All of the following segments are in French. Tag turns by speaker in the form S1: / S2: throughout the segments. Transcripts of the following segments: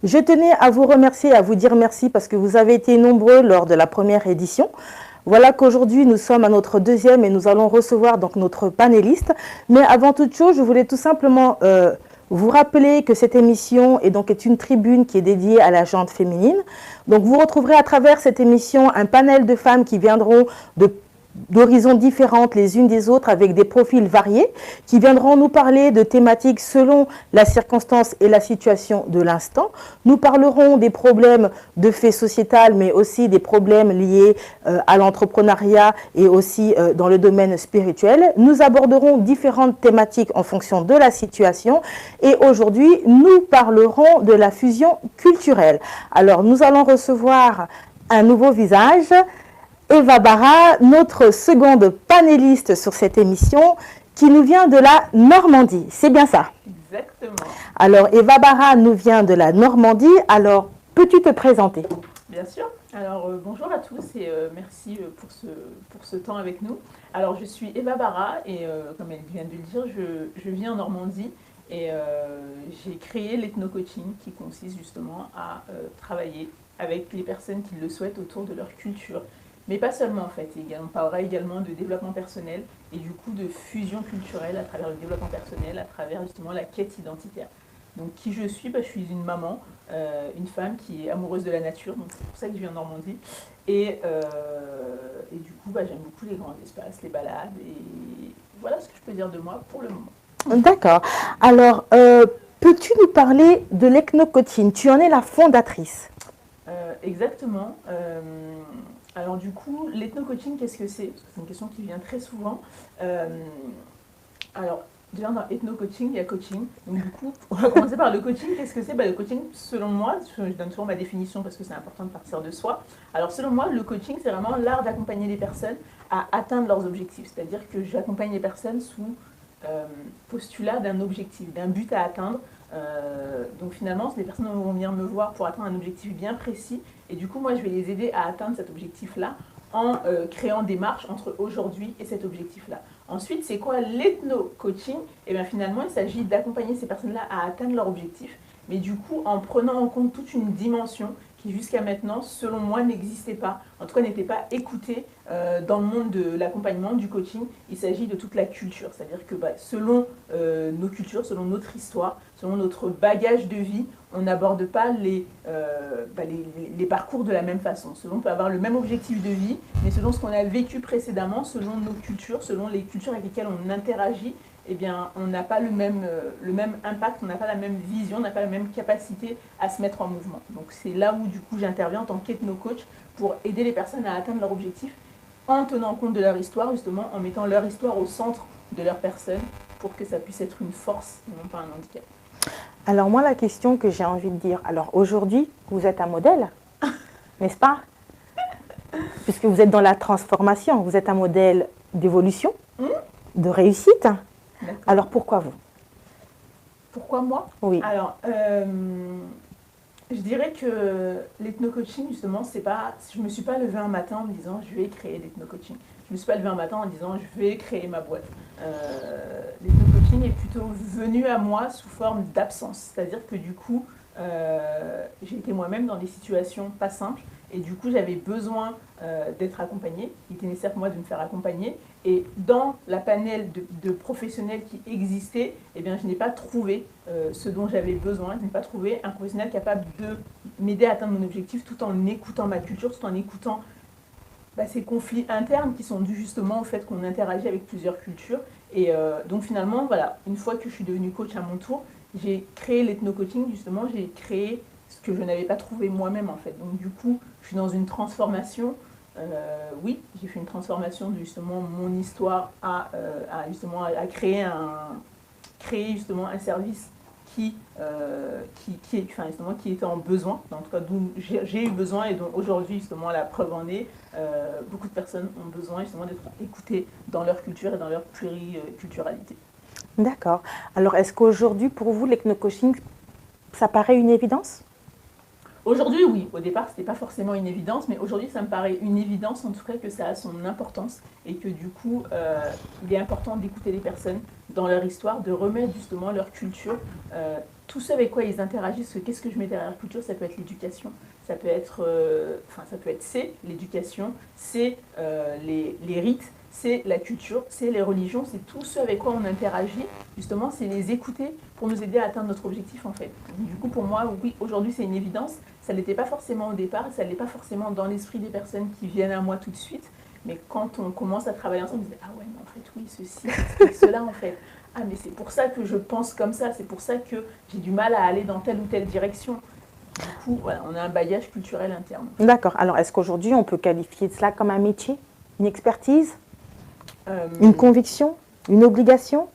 S1: Je tenais à vous remercier, à vous dire merci parce que vous avez été nombreux lors de la première édition. Voilà qu'aujourd'hui, nous sommes à notre deuxième et nous allons recevoir donc notre panéliste. Mais avant toute chose, je voulais tout simplement vous rappeler que cette émission est une tribune qui est dédiée à la gente féminine. Donc vous retrouverez à travers cette émission un panel de femmes qui viendront d'horizons différentes les unes des autres avec des profils variés qui viendront nous parler de thématiques selon la circonstance et la situation de l'instant. Nous parlerons des problèmes de fait sociétal mais aussi des problèmes liés à l'entrepreneuriat et aussi dans le domaine spirituel. Nous aborderons différentes thématiques en fonction de la situation et aujourd'hui nous parlerons de la fusion culturelle. Alors nous allons recevoir un nouveau visage, Eva Bara, notre seconde panéliste sur cette émission, qui nous vient de la Normandie. C'est bien ça?
S2: Exactement.
S1: Alors, Eva Bara nous vient de la Normandie. Alors, peux-tu te présenter?
S2: Bien sûr. Alors, bonjour à tous et merci pour ce temps avec nous. Alors, je suis Eva Bara et comme elle vient de le dire, je vis en Normandie et j'ai créé l'ethno-coaching qui consiste justement à travailler avec les personnes qui le souhaitent autour de leur culture. Mais pas seulement en fait, on parlera également de développement personnel et du coup de fusion culturelle à travers le développement personnel, à travers justement la quête identitaire. Donc qui je suis, je suis une maman, une femme qui est amoureuse de la nature, donc c'est pour ça que je vis en Normandie. Et du coup, j'aime beaucoup les grands espaces, les balades, et voilà ce que je peux dire de moi pour le moment.
S1: D'accord. Alors, peux-tu nous parler de l'ethno-coaching? Tu en es la fondatrice.
S2: Exactement. Alors du coup, l'ethno-coaching, qu'est-ce que c'est? Parce que c'est une question qui vient très souvent. Alors, déjà dans ethno-coaching, il y a coaching. Donc du coup, on va commencer par le coaching. Qu'est-ce que c'est? Le coaching, selon moi, je donne souvent ma définition parce que c'est important de partir de soi. Alors selon moi, le coaching, c'est vraiment l'art d'accompagner les personnes à atteindre leurs objectifs. C'est-à-dire que j'accompagne les personnes sous postulat d'un objectif, d'un but à atteindre. Donc finalement, les personnes vont venir me voir pour atteindre un objectif bien précis et du coup moi je vais les aider à atteindre cet objectif là en créant des marches entre aujourd'hui et cet objectif là. Ensuite, c'est quoi l'ethno-coaching? Et bien finalement il s'agit d'accompagner ces personnes là à atteindre leur objectif, mais du coup en prenant en compte toute une dimension qui jusqu'à maintenant, selon moi, n'existait pas, en tout cas n'était pas écoutée dans le monde de l'accompagnement, du coaching. Il s'agit de toute la culture, c'est-à-dire que selon nos cultures, selon notre histoire, selon notre bagage de vie, on n'aborde pas les parcours de la même façon. Selon on peut avoir le même objectif de vie, mais selon ce qu'on a vécu précédemment, selon nos cultures, selon les cultures avec lesquelles on interagit, eh bien, on n'a pas le même impact, on n'a pas la même vision, on n'a pas la même capacité à se mettre en mouvement. Donc c'est là où du coup j'interviens en tant qu'ethno-coach pour aider les personnes à atteindre leur objectif en tenant compte de leur histoire, justement, en mettant leur histoire au centre de leur personne pour que ça puisse être une force et non pas un handicap.
S1: Alors moi, la question que j'ai envie de dire, alors aujourd'hui, vous êtes un modèle, n'est-ce pas? Puisque vous êtes dans la transformation, vous êtes un modèle d'évolution, de réussite. Alors pourquoi vous?
S2: Pourquoi moi?
S1: Oui.
S2: Alors, je dirais que l'ethno-coaching, justement, c'est pas. Je ne me suis pas levée un matin en me disant je vais créer l'ethno-coaching. Je ne me suis pas levée un matin en disant je vais créer ma boîte. L'ethno-coaching est plutôt venu à moi sous forme d'absence. C'est-à-dire que du coup, j'ai été moi-même dans des situations pas simples. Et du coup, j'avais besoin d'être accompagnée. Il était nécessaire pour moi de me faire accompagner. Et dans la panel de professionnels qui existaient, eh bien, je n'ai pas trouvé ce dont j'avais besoin. Je n'ai pas trouvé un professionnel capable de m'aider à atteindre mon objectif tout en écoutant ma culture, tout en écoutant ces conflits internes qui sont dus justement au fait qu'on interagit avec plusieurs cultures. Et donc finalement, voilà, une fois que je suis devenue coach à mon tour, j'ai créé l'ethno-coaching, justement, j'ai créé ce que je n'avais pas trouvé moi-même en fait. Donc du coup, je suis dans une transformation. Oui, j'ai fait une transformation de justement mon histoire à créer justement un service qui était en besoin, en tout cas d'où j'ai eu besoin et dont aujourd'hui justement la preuve en est, beaucoup de personnes ont besoin justement d'être écoutées dans leur culture et dans leur pluriculturalité.
S1: D'accord. Alors est-ce qu'aujourd'hui pour vous l'ethno-coaching, ça paraît une évidence?
S2: Aujourd'hui, oui. Au départ, ce n'était pas forcément une évidence, mais aujourd'hui, ça me paraît une évidence, en tout cas, que ça a son importance et que du coup, il est important d'écouter les personnes dans leur histoire, de remettre justement leur culture tout ce avec quoi ils interagissent, qu'est-ce que je mets derrière culture, ça peut être l'éducation, ça peut être, c'est l'éducation, c'est les rites, c'est la culture, c'est les religions, c'est tout ce avec quoi on interagit, justement, c'est les écouter pour nous aider à atteindre notre objectif en fait. Du coup, pour moi, oui, aujourd'hui c'est une évidence, ça ne l'était pas forcément au départ, ça ne l'est pas forcément dans l'esprit des personnes qui viennent à moi tout de suite, mais quand on commence à travailler ensemble, on se dit, ah ouais, mais en fait, oui, ceci, explique cela en fait. Ah, mais c'est pour ça que je pense comme ça, c'est pour ça que j'ai du mal à aller dans telle ou telle direction. Du coup, voilà, on a un bagage culturel interne.
S1: D'accord. Alors, est-ce qu'aujourd'hui, on peut qualifier cela comme un métier, une expertise, une conviction, une obligation?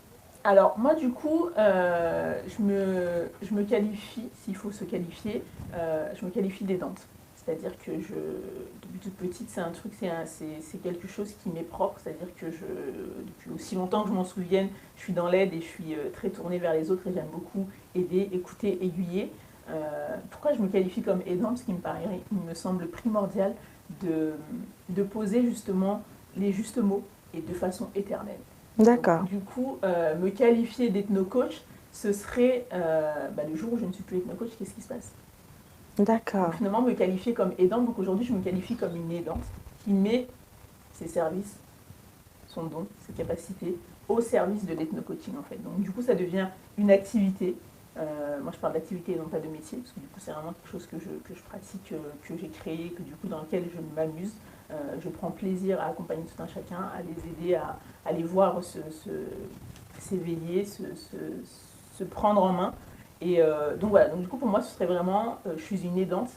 S2: Alors, moi, du coup, je me qualifie, s'il faut se qualifier, je me qualifie d'aidante. C'est-à-dire que depuis toute petite, c'est quelque chose qui m'est propre. C'est-à-dire que depuis aussi longtemps que je m'en souvienne, je suis dans l'aide et je suis très tournée vers les autres et j'aime beaucoup aider, écouter, aiguiller. Pourquoi je me qualifie comme aidante? Parce il me semble primordial de poser justement les justes mots et de façon éternelle.
S1: D'accord.
S2: Donc, du coup, me qualifier d'ethnocoach, ce serait le jour où je ne suis plus ethnocoach, qu'est-ce qui se passe?
S1: D'accord.
S2: Donc, finalement, me qualifier comme aidante. Donc aujourd'hui, je me qualifie comme une aidante qui met ses services, son don, ses capacités au service de l'ethnocoaching en fait. Donc du coup, ça devient une activité. Moi, je parle d'activité et non pas de métier, parce que du coup, c'est vraiment quelque chose que je pratique, que j'ai créé, que du coup, dans lequel je m'amuse. Je prends plaisir à accompagner tout un chacun, à les aider à les voir s'éveiller, se prendre en main. Et donc voilà, donc du coup pour moi ce serait vraiment, je suis une aidante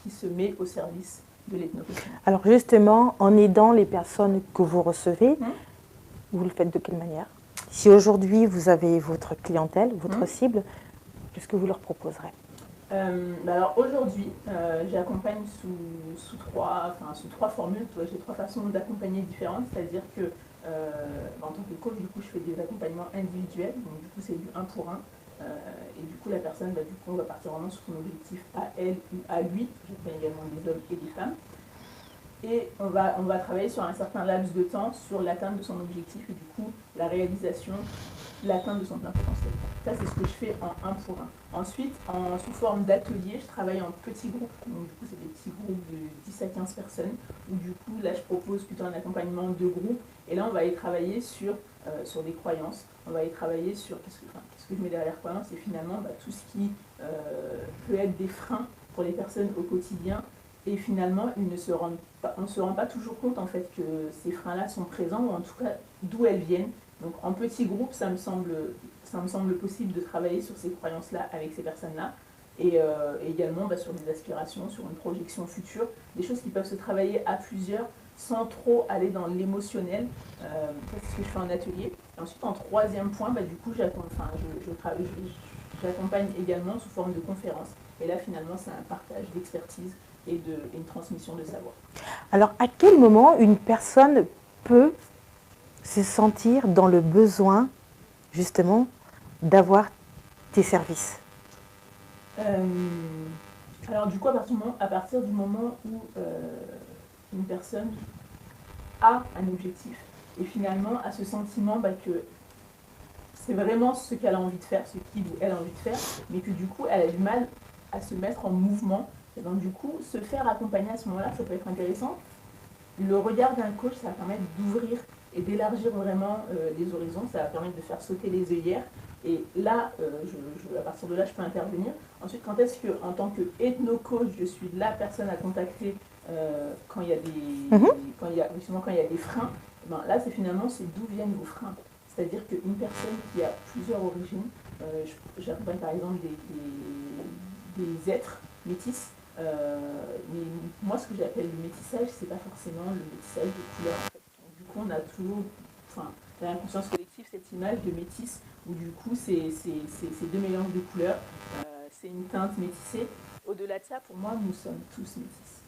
S2: qui se met au service de l'ethnocoaching.
S1: Alors justement, en aidant les personnes que vous recevez, vous le faites de quelle manière? Si aujourd'hui vous avez votre clientèle, votre cible, qu'est-ce que vous leur proposerez?
S2: Alors aujourd'hui, j'accompagne sous trois formules. J'ai trois façons d'accompagner différentes, c'est-à-dire que en tant que coach, du coup, je fais des accompagnements individuels, donc du coup c'est du 1 pour 1. Et du coup, la personne, du coup, on va partir vraiment sur son objectif à elle ou à lui. J'accompagne également des hommes et des femmes. Et on va travailler sur un certain laps de temps sur l'atteinte de son objectif et du coup, la réalisation, l'atteinte de son plein potentiel. Ça, c'est ce que je fais en 1 pour 1. Ensuite, sous forme d'atelier, je travaille en petits groupes. Donc, du coup, c'est des petits groupes de 10 à 15 personnes. Où, du coup, là, je propose plutôt un accompagnement de groupe. Et là, on va aller travailler sur des croyances. On va aller travailler sur qu'est-ce que je mets derrière croyances. Et finalement, tout ce qui peut être des freins pour les personnes au quotidien. Et finalement, on ne se rend pas toujours compte en fait que ces freins-là sont présents, ou en tout cas d'où elles viennent. Donc en petit groupe, ça me semble possible de travailler sur ces croyances-là avec ces personnes-là. Et également sur des aspirations, sur une projection future, des choses qui peuvent se travailler à plusieurs sans trop aller dans l'émotionnel. C'est ce que je fais en atelier. Et ensuite, en troisième point, du coup, j'accompagne également sous forme de conférence. Et là, finalement, c'est un partage d'expertise et une transmission de savoir.
S1: Alors, à quel moment une personne peut se sentir dans le besoin, justement, d'avoir tes services?
S2: Alors, du coup, à partir du moment où une personne a un objectif et finalement a ce sentiment que c'est vraiment ce qu'elle a envie de faire, ce qu'il ou elle a envie de faire, mais que du coup, elle a du mal à se mettre en mouvement. Et donc du coup, se faire accompagner à ce moment-là, ça peut être intéressant. Le regard d'un coach, ça va permettre d'ouvrir et d'élargir vraiment les horizons, ça va permettre de faire sauter les œillères. Et là, à partir de là, je peux intervenir. Ensuite, quand est-ce que, en tant qu'ethno-coach, je suis la personne à contacter quand il y a des freins, là, c'est d'où viennent vos freins. C'est-à-dire qu'une personne qui a plusieurs origines, j'accompagne par exemple des êtres métis. Mais moi, ce que j'appelle le métissage, c'est pas forcément le métissage de couleurs. En fait. Donc, du coup, on a toujours, dans la conscience collective, cette image de métis, où du coup, c'est deux mélanges de couleurs, c'est une teinte métissée. Au-delà de ça, pour moi, nous sommes tous métis.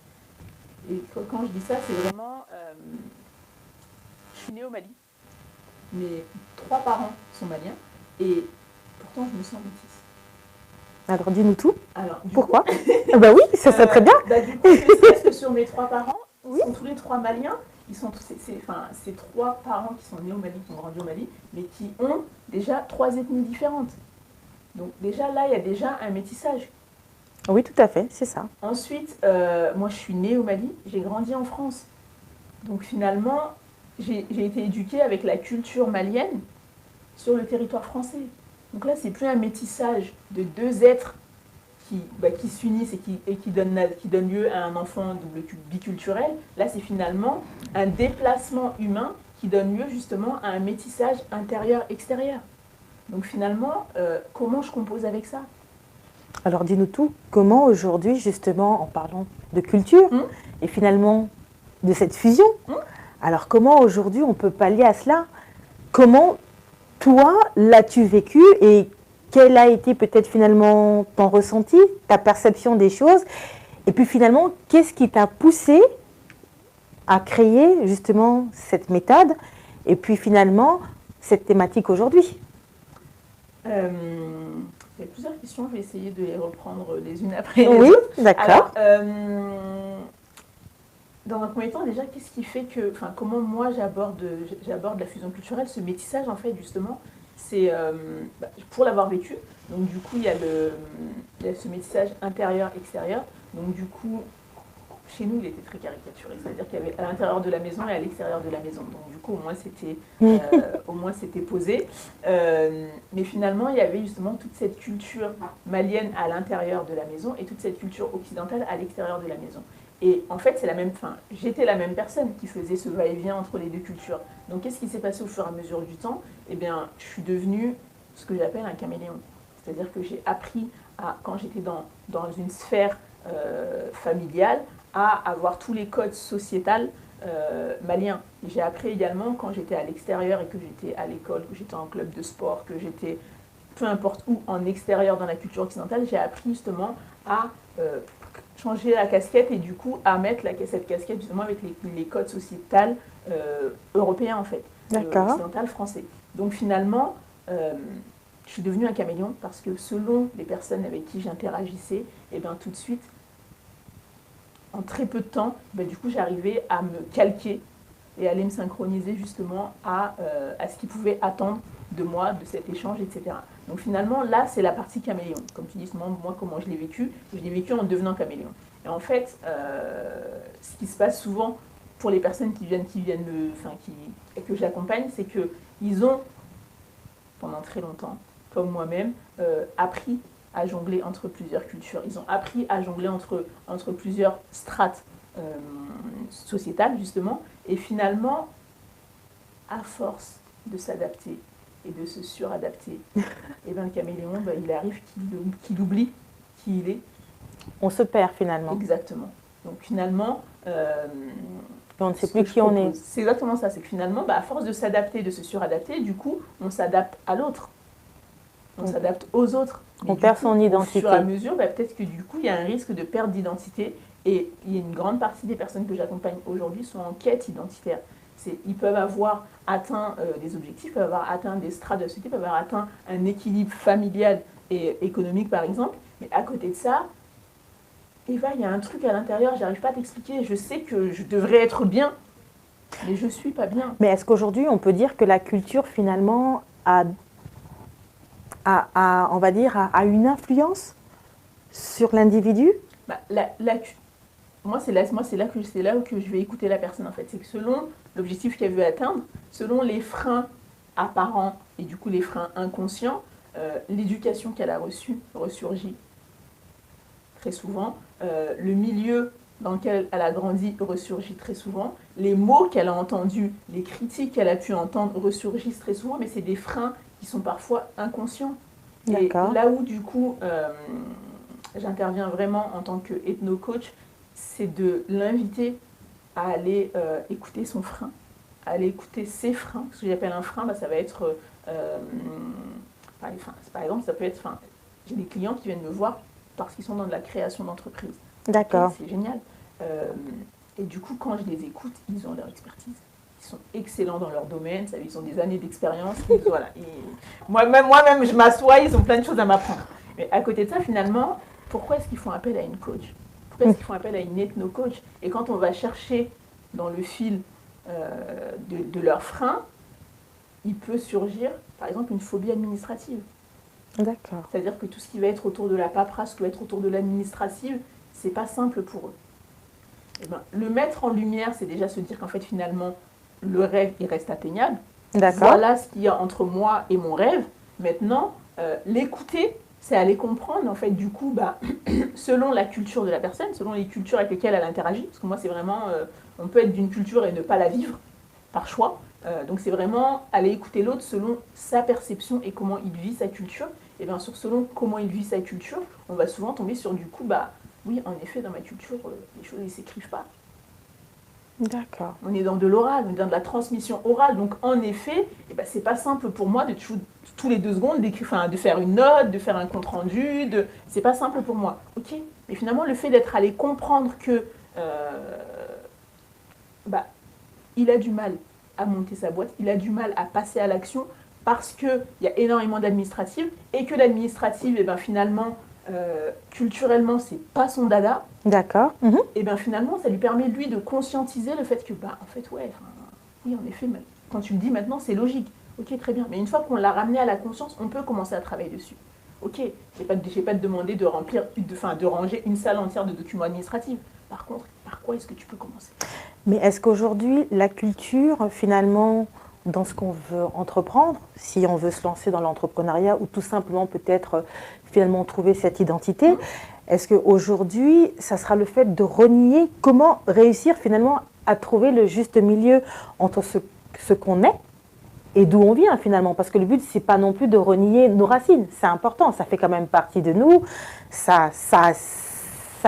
S2: Et quand je dis ça, c'est vraiment, je suis née au Mali, mes 3 parents sont maliens, et pourtant, je me sens métisse.
S1: Alors, dis-nous tout.
S2: Alors,
S1: pourquoi? Oui, ça serait très bien.
S2: Du coup, je sais que sur mes 3 parents, ils sont tous les 3 maliens. Ils sont c'est 3 parents qui sont nés au Mali, qui ont grandi au Mali, mais qui ont déjà 3 ethnies différentes. Donc déjà là, il y a déjà un métissage.
S1: Oui, tout à fait, c'est ça.
S2: Ensuite, moi je suis née au Mali, j'ai grandi en France. Donc finalement, j'ai été éduquée avec la culture malienne sur le territoire français. Donc là, c'est plus un métissage de deux êtres qui s'unissent et qui donnent lieu à un enfant biculturel. Là, c'est finalement un déplacement humain qui donne lieu justement à un métissage intérieur-extérieur. Donc finalement, comment je compose avec ça?
S1: Alors dis-nous tout, comment aujourd'hui, justement, en parlant de culture et finalement de cette fusion, alors comment aujourd'hui on peut pallier à cela? Comment toi l'as-tu vécu et quel a été peut-être finalement ton ressenti, ta perception des choses? Et puis finalement, qu'est-ce qui t'a poussé à créer justement cette méthode et puis finalement cette thématique aujourd'hui?
S2: Il y a plusieurs questions, je vais essayer de les reprendre les unes après les
S1: Oui,
S2: autres.
S1: d'accord.
S2: Alors, dans un premier temps, déjà, qu'est-ce qui fait que, enfin, comment moi j'aborde la fusion culturelle, ce métissage en fait justement, c'est pour l'avoir vécu. Donc du coup, il y a ce métissage intérieur-extérieur. Donc du coup, chez nous, il était très caricaturé, c'est-à-dire qu'il y avait à l'intérieur de la maison et à l'extérieur de la maison. Donc du coup, au moins c'était posé. Mais finalement, il y avait justement toute cette culture malienne à l'intérieur de la maison et toute cette culture occidentale à l'extérieur de la maison. Et en fait, j'étais la même personne qui faisait ce va-et-vient entre les deux cultures. Donc qu'est-ce qui s'est passé au fur et à mesure du temps? Eh bien, je suis devenue ce que j'appelle un caméléon. C'est-à-dire que j'ai appris, quand j'étais dans une sphère familiale, à avoir tous les codes sociétals maliens. J'ai appris également quand j'étais à l'extérieur et que j'étais à l'école, que j'étais en club de sport, que j'étais peu importe où en extérieur dans la culture occidentale, j'ai appris justement à changer la casquette et du coup à mettre cette casquette justement avec les codes sociétals européens en fait, occidental français. Donc finalement, je suis devenue un caméléon parce que selon les personnes avec qui j'interagissais, et bien tout de suite, en très peu de temps, du coup j'arrivais à me calquer et à aller me synchroniser justement à ce qu'ils pouvaient attendre de moi, de cet échange, etc. Donc finalement, là, c'est la partie caméléon. Comme tu dis, moi, comment je l'ai vécu en devenant caméléon. Et en fait, ce qui se passe souvent pour les personnes que j'accompagne, c'est qu'ils ont, pendant très longtemps, comme moi-même, appris à jongler entre plusieurs cultures. Ils ont appris à jongler entre plusieurs strates sociétales, justement. Et finalement, à force de s'adapter et de se suradapter, et bien le caméléon, il arrive qu'il oublie qui il est.
S1: On se perd finalement.
S2: Exactement. Donc finalement,
S1: on ne sait plus qui on est.
S2: C'est exactement ça. C'est que finalement, à force de s'adapter, de se suradapter, du coup, on s'adapte à l'autre. On s'adapte aux autres.
S1: On perd son identité.
S2: Au fur et à mesure, peut-être que du coup, il y a un risque de perte d'identité. Et il y a une grande partie des personnes que j'accompagne aujourd'hui sont en quête identitaire. Ils peuvent avoir atteint des objectifs, peuvent avoir atteint des strates de société, peuvent avoir atteint un équilibre familial et économique, par exemple. Mais à côté de ça, Eva, il y a un truc à l'intérieur, j'arrive pas à t'expliquer. Je sais que je devrais être bien, mais je suis pas bien.
S1: Mais est-ce qu'aujourd'hui, on peut dire que la culture, finalement, a on va dire, a une influence sur l'individu?
S2: Moi, c'est là que je vais écouter la personne, en fait. C'est que selon l'objectif qu'elle veut atteindre, selon les freins apparents et du coup les freins inconscients, l'éducation qu'elle a reçue ressurgit très souvent. Le milieu dans lequel elle a grandi ressurgit très souvent. Les mots qu'elle a entendus, les critiques qu'elle a pu entendre ressurgissent très souvent, mais c'est des freins qui sont parfois inconscients. Et là où, du coup, j'interviens vraiment en tant qu'ethno-coach, c'est de l'inviter à aller écouter son frein, à aller écouter ses freins. Ce que j'appelle un frein, ça va être, par exemple, ça peut être, j'ai des clients qui viennent me voir parce qu'ils sont dans de la création d'entreprise.
S1: D'accord.
S2: C'est génial. Et du coup, quand je les écoute, ils ont leur expertise. Ils sont excellents dans leur domaine, ils ont des années d'expérience. Voilà. Moi-même, je m'assois, ils ont plein de choses à m'apprendre. Mais à côté de ça, finalement, pourquoi est-ce qu'ils font appel à une coach? Pourquoi est-ce qu'ils font appel à une ethno-coach? Et quand on va chercher dans le fil de leurs freins, il peut surgir, par exemple, une phobie administrative.
S1: D'accord.
S2: C'est-à-dire que tout ce qui va être autour de la paperasse, ce qui va être autour de l'administrative, c'est pas simple pour eux. Eh ben, le mettre en lumière, c'est déjà se dire qu'en fait, finalement, le rêve, il reste atteignable.
S1: D'accord.
S2: Voilà ce qu'il y a entre moi et mon rêve. Maintenant, l'écouter, c'est aller comprendre, en fait, du coup, selon la culture de la personne, selon les cultures avec lesquelles elle interagit, parce que moi, c'est vraiment, on peut être d'une culture et ne pas la vivre, par choix. Donc, c'est vraiment aller écouter l'autre selon sa perception et comment il vit sa culture. Et bien sûr, selon comment il vit sa culture, on va souvent tomber sur du coup, oui, en effet, dans ma culture, les choses ne s'écrivent pas.
S1: D'accord.
S2: On est dans de l'oral, on est dans de la transmission orale. Donc, en effet, c'est pas simple pour moi de tous les 2 secondes de faire une note, de faire un compte-rendu. C'est pas simple pour moi. Ok. Mais finalement, le fait d'être allé comprendre que il a du mal à monter sa boîte, il a du mal à passer à l'action parce qu'il y a énormément d'administratives et que l'administrative, finalement, culturellement, c'est pas son dada.
S1: D'accord.
S2: Et finalement, ça lui permet, lui, de conscientiser le fait que, en fait, oui, en effet, quand tu le dis maintenant, c'est logique. Ok, très bien. Mais une fois qu'on l'a ramené à la conscience, on peut commencer à travailler dessus. Ok, je vais pas te demander de de ranger une salle entière de documents administratifs. Par contre, par quoi est-ce que tu peux commencer?
S1: Mais est-ce qu'aujourd'hui, la culture, finalement, dans ce qu'on veut entreprendre, si on veut se lancer dans l'entrepreneuriat ou tout simplement peut-être finalement trouver cette identité, est-ce qu'aujourd'hui, ça sera le fait de renier comment réussir finalement à trouver le juste milieu entre ce qu'on est et d'où on vient finalement? Parce que le but, c'est pas non plus de renier nos racines. C'est important, ça fait quand même partie de nous, ça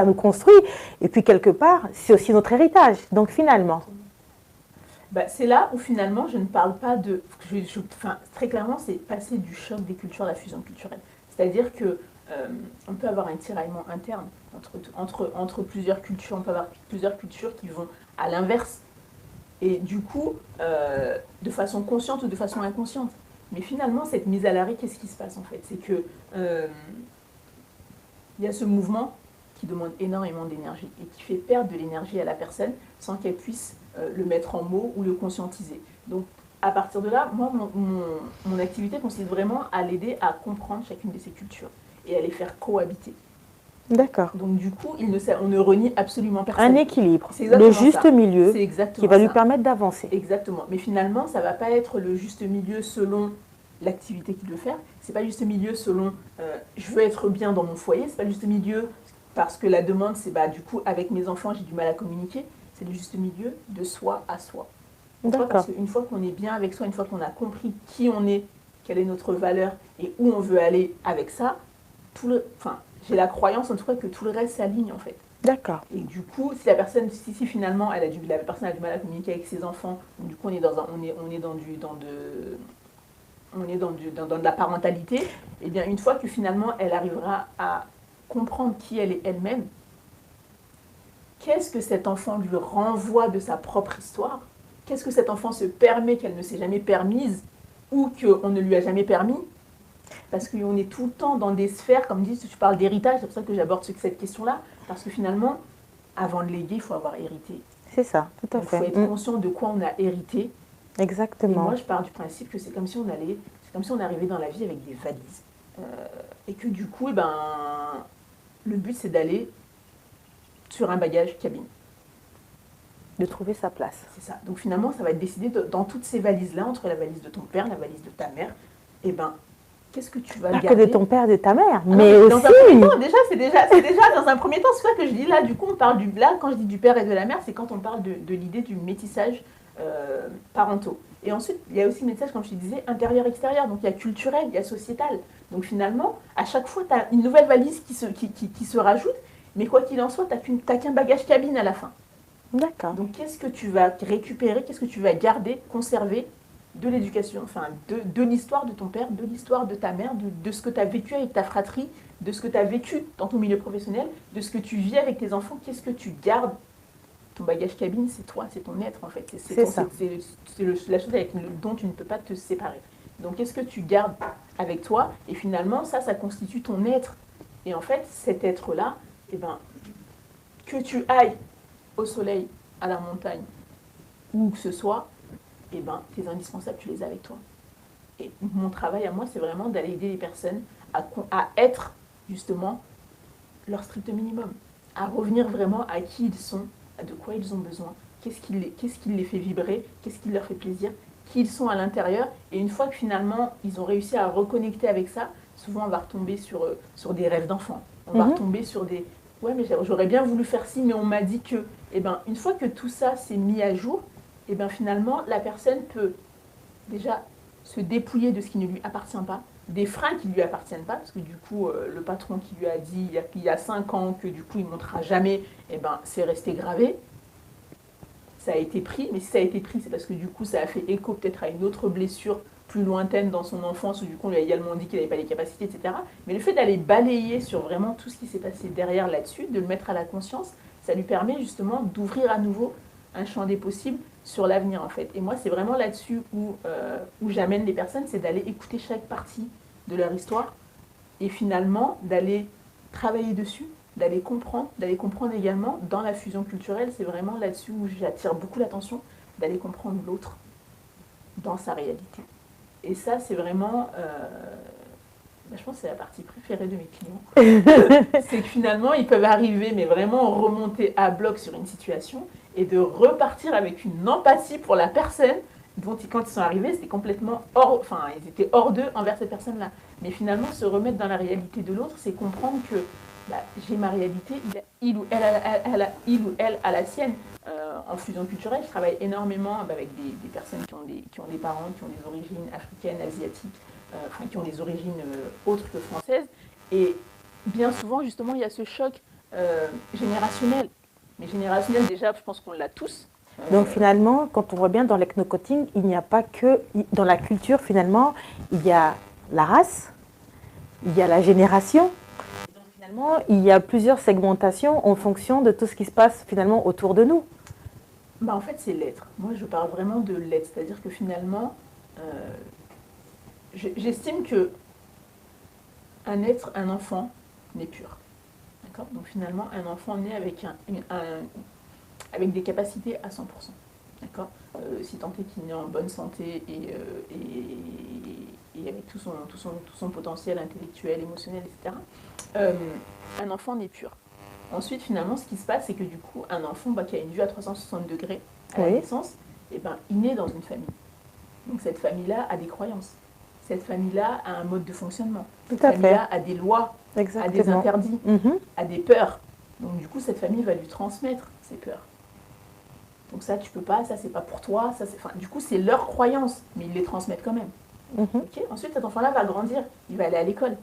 S1: nous construit. Et puis quelque part, c'est aussi notre héritage. Donc finalement...
S2: c'est là où finalement, je ne parle pas de... très clairement, c'est passer du choc des cultures à la fusion culturelle. C'est-à-dire que on peut avoir un tiraillement interne entre plusieurs cultures. On peut avoir plusieurs cultures qui vont à l'inverse. Et du coup, de façon consciente ou de façon inconsciente. Mais finalement, cette mise à l'arrêt, qu'est-ce qui se passe en fait? C'est que y a ce mouvement qui demande énormément d'énergie et qui fait perdre de l'énergie à la personne sans qu'elle puisse le mettre en mots ou le conscientiser. Donc, à partir de là, moi, mon activité consiste vraiment à l'aider à comprendre chacune de ces cultures et à les faire cohabiter.
S1: D'accord.
S2: Donc du coup, on ne renie absolument personne.
S1: Un équilibre, le juste milieu qui va lui permettre d'avancer.
S2: Exactement. Mais finalement, ça ne va pas être le juste milieu selon l'activité qu'il veut faire. Ce n'est pas le juste milieu selon je veux être bien dans mon foyer. Ce n'est pas le juste milieu parce que la demande, c'est du coup, avec mes enfants, j'ai du mal à communiquer. C'est le juste milieu de soi à soi. D'accord. Parce qu'une fois qu'on est bien avec soi, une fois qu'on a compris qui on est, quelle est notre valeur et où on veut aller avec ça, j'ai la croyance en tout cas que tout le reste s'aligne en fait.
S1: D'accord.
S2: Et du coup, si la personne, si finalement la personne a du mal à communiquer avec ses enfants, donc du coup on est dans de la parentalité, et bien une fois que finalement elle arrivera à comprendre qui elle est elle-même, qu'est-ce que cet enfant lui renvoie de sa propre histoire? Qu'est-ce que cet enfant se permet qu'elle ne s'est jamais permise ou qu'on ne lui a jamais permis? Parce qu'on est tout le temps dans des sphères, comme dit, tu parles d'héritage, c'est pour ça que j'aborde cette question-là, parce que finalement, avant de léguer, il faut avoir hérité.
S1: C'est ça, tout à fait.
S2: Il faut être conscient de quoi on a hérité.
S1: Exactement.
S2: Et moi, je pars du principe que c'est comme si on arrivait dans la vie avec des valises. Et que du coup, le but, c'est d'aller sur un bagage cabine.
S1: De trouver sa place.
S2: C'est ça. Donc finalement, ça va être décidé dans toutes ces valises-là, entre la valise de ton père, la valise de ta mère, qu'est-ce que tu vas garder?
S1: Pas que de ton père et de ta mère, mais aussi...
S2: Dans un premier temps, c'est déjà dans un premier temps, c'est ça que je dis là, du coup, on parle quand je dis du père et de la mère, c'est quand on parle de l'idée du métissage parentaux. Et ensuite, il y a aussi le métissage, comme je te disais, intérieur-extérieur, donc il y a culturel, il y a sociétal. Donc finalement, à chaque fois, tu as une nouvelle valise qui se rajoute, mais quoi qu'il en soit, tu n'as qu'un bagage cabine à la fin.
S1: D'accord.
S2: Donc qu'est-ce que tu vas récupérer, qu'est-ce que tu vas garder, conserver de l'éducation, de l'histoire de ton père, de l'histoire de ta mère, de ce que tu as vécu avec ta fratrie, de ce que tu as vécu dans ton milieu professionnel, de ce que tu vis avec tes enfants, qu'est-ce que tu gardes? Ton bagage cabine, c'est toi, c'est ton être en fait. C'est la chose dont tu ne peux pas te séparer. Donc qu'est-ce que tu gardes avec toi? Et finalement, ça constitue ton être. Et en fait, cet être-là, que tu ailles au soleil, à la montagne, où que ce soit, tes indispensables, tu les as avec toi. Et mon travail à moi, c'est vraiment d'aller aider les personnes à être justement leur strict minimum, à revenir vraiment à qui ils sont, de quoi ils ont besoin, qu'est-ce qui les fait vibrer, qu'est-ce qui leur fait plaisir, qui ils sont à l'intérieur. Et une fois que finalement ils ont réussi à reconnecter avec ça, souvent on va retomber sur des rêves d'enfants. On va retomber sur des ouais, mais j'aurais bien voulu faire ci, mais on m'a dit que. Et ben, une fois que tout ça s'est mis à jour, et ben finalement la personne peut déjà se dépouiller de ce qui ne lui appartient pas, des freins qui ne lui appartiennent pas, parce que du coup, le patron qui lui a dit il y a 5 ans que du coup il ne montera jamais, et ben c'est resté gravé. Ça a été pris, mais si ça a été pris, c'est parce que du coup ça a fait écho peut-être à une autre blessure plus lointaine dans son enfance, où du coup on lui a également dit qu'il n'avait pas les capacités, etc. Mais le fait d'aller balayer sur vraiment tout ce qui s'est passé derrière là-dessus, de le mettre à la conscience, ça lui permet justement d'ouvrir à nouveau un champ des possibles sur l'avenir en fait. Et moi c'est vraiment là-dessus où j'amène les personnes, c'est d'aller écouter chaque partie de leur histoire et finalement d'aller travailler dessus, d'aller comprendre également dans la fusion culturelle, c'est vraiment là-dessus où j'attire beaucoup l'attention, d'aller comprendre l'autre dans sa réalité. Et ça, c'est vraiment, je pense que c'est la partie préférée de mes clients. C'est que finalement, ils peuvent arriver, mais vraiment remonter à bloc sur une situation et de repartir avec une empathie pour la personne dont quand ils sont arrivés, c'était complètement ils étaient hors d'eux envers cette personne-là. Mais finalement, se remettre dans la réalité de l'autre, c'est comprendre que j'ai ma réalité, il ou elle a la sienne. En fusion culturelle, je travaille énormément avec des personnes qui ont des parents qui ont des origines africaines, asiatiques, qui ont des origines autres que françaises. Et bien souvent, justement, il y a ce choc générationnel. Mais générationnel, déjà, je pense qu'on l'a tous.
S1: Donc finalement, quand on voit bien dans l'ethno-coaching, il n'y a pas que dans la culture, finalement, il y a la race, il y a la génération. Donc finalement, il y a plusieurs segmentations en fonction de tout ce qui se passe finalement autour de nous.
S2: En fait, c'est l'être. Moi, je parle vraiment de l'être. C'est-à-dire que finalement, j'estime que un enfant, n'est pur. D'accord ? Donc finalement, un enfant naît avec des capacités à 100%. D'accord ? Si tant est qu'il naît en bonne santé et avec tout son potentiel intellectuel, émotionnel, etc., un enfant n'est pur. Ensuite, finalement, ce qui se passe, c'est que du coup, un enfant qui a une vue à 360 degrés à la naissance, il naît dans une famille. Donc cette famille-là a des croyances. Cette famille-là a un mode de fonctionnement. Cette famille-là a des lois, a des interdits, a des peurs. Donc du coup, cette famille va lui transmettre ces peurs. Donc ça, tu peux pas, ça, c'est pas pour toi. Du coup, c'est leur croyance, mais ils les transmettent quand même. Okay ? Ensuite, cet enfant-là va grandir. Il va aller à l'école.